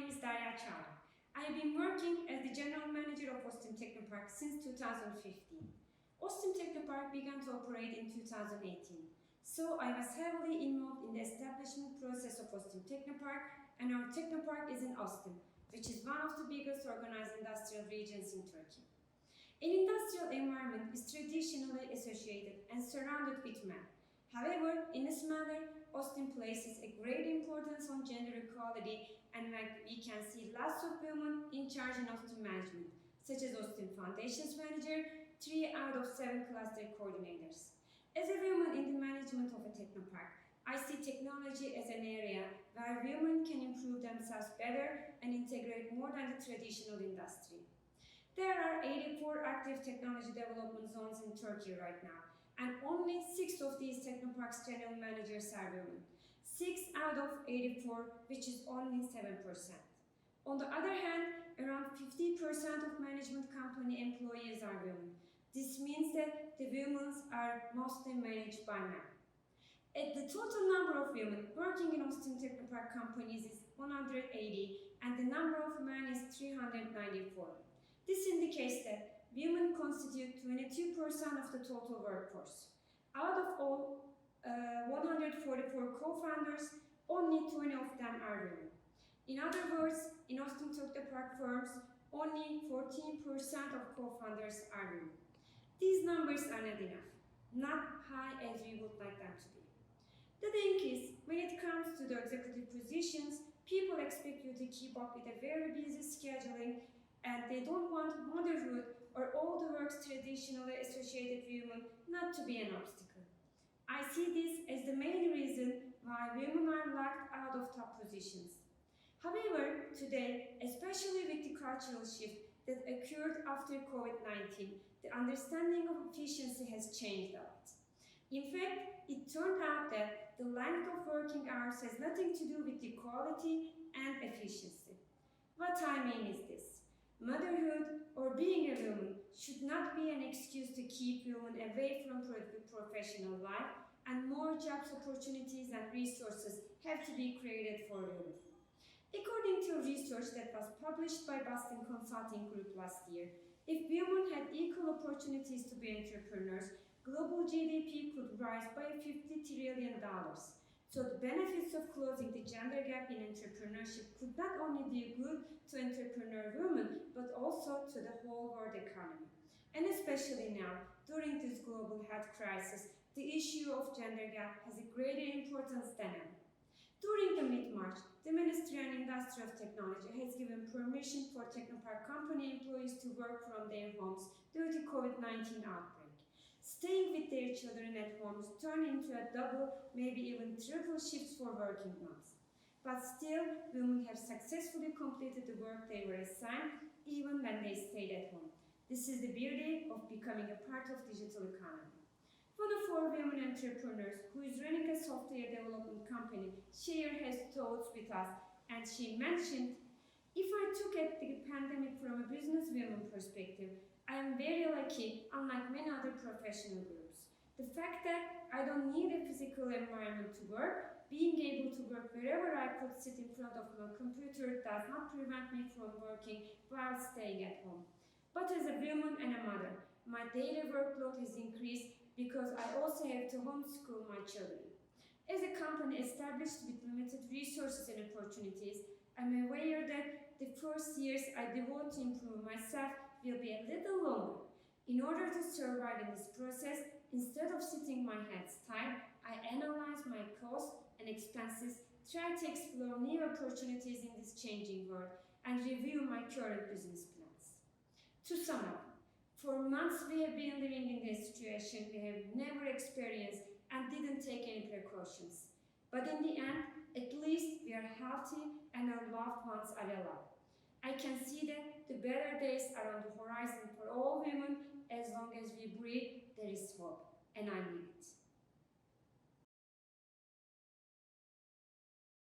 name is Derya. I have been working as the General Manager of OSTIM Teknopark since 2015. OSTIM Teknopark began to operate in 2018. So I was heavily involved in the establishment process of OSTIM Teknopark, and our Teknopark is in OSTIM, which is one of the biggest organized industrial regions in Turkey. An industrial environment is traditionally associated and surrounded with men. However, in this matter, OSTIM places a great importance on gender equality, and we can see lots of women in charge in OSTIM management, such as OSTIM Foundations Manager, 3 out of 7 cluster coordinators. As a woman in the management of a Teknopark, I see technology as an area where women can improve themselves better and integrate more than the traditional industry. There are 84 active technology development zones in Turkey right now, and only 6 of these Teknopark's general managers are women. 6 out of 84, which is only 7%. On the other hand, around 50% of management company employees are women. This means that the women are mostly managed by men. The total number of women working in OSTIM Teknopark companies is 180, and the number of men is 394. This indicates that women constitute 22% of the total workforce. Out of all 144 co-founders, only 20 of them are women. In other words, in OSTIM Teknopark firms, only 14% of co-founders are women. These numbers are not enough, not high as we would like them to be. The thing is, when it comes to the executive positions, people expect you to keep up with a very busy scheduling, and they don't want motherhood or all the works traditionally associated with women not to be an obstacle. I see this as the main reason why women are locked out of top positions. However, today, especially with the cultural shift that occurred after COVID-19, the understanding of efficiency has changed a lot. In fact, it turned out that the length of working hours has nothing to do with the quality and efficiency. What I mean is this: motherhood or being a woman should not be an excuse to keep women away from professional life, and more jobs, opportunities and resources have to be created for women. According to research that was published by Boston Consulting Group last year, if women had equal opportunities to be entrepreneurs, global GDP could rise by $50 trillion. So the benefits of closing the gender gap in entrepreneurship could not only do good to entrepreneur women, but also to the whole world economy. And especially now, during this global health crisis, the issue of gender gap has a greater importance than ever. During the mid-March, the Ministry and Industry of Technology has given permission for Teknopark company employees to work from their homes due to COVID-19 outbreak. Staying with their children at homes turned into a double, maybe even triple shifts for working moms. But still, women have successfully completed the work they were assigned, even when they stayed at home. This is the beauty of becoming a part of digital economy. One of our women entrepreneurs, who is running a software development company, shared her thoughts with us, and she mentioned, "If I took at the pandemic from a businesswoman perspective, I am very lucky, unlike many other professional groups. The fact that I don't need a physical environment to work, being able to work wherever I could sit in front of my computer does not prevent me from working while staying at home. But as a woman and a mother, my daily workload has increased because I also have to homeschool my children. As a company established with limited resources and opportunities, I'm aware that the first years I devote to improve myself will be a little longer. In order to survive in this process, instead of sitting my hands tied, I analyze my costs and expenses, try to explore new opportunities in this changing world, and review my current business plans." To sum up, for months we have been living in this situation we have never experienced and didn't take any precautions. But in the end, at least we are healthy and our loved ones are alive. I can see that the better days are on the horizon for all women. As long as we breathe, there is hope, and I mean it.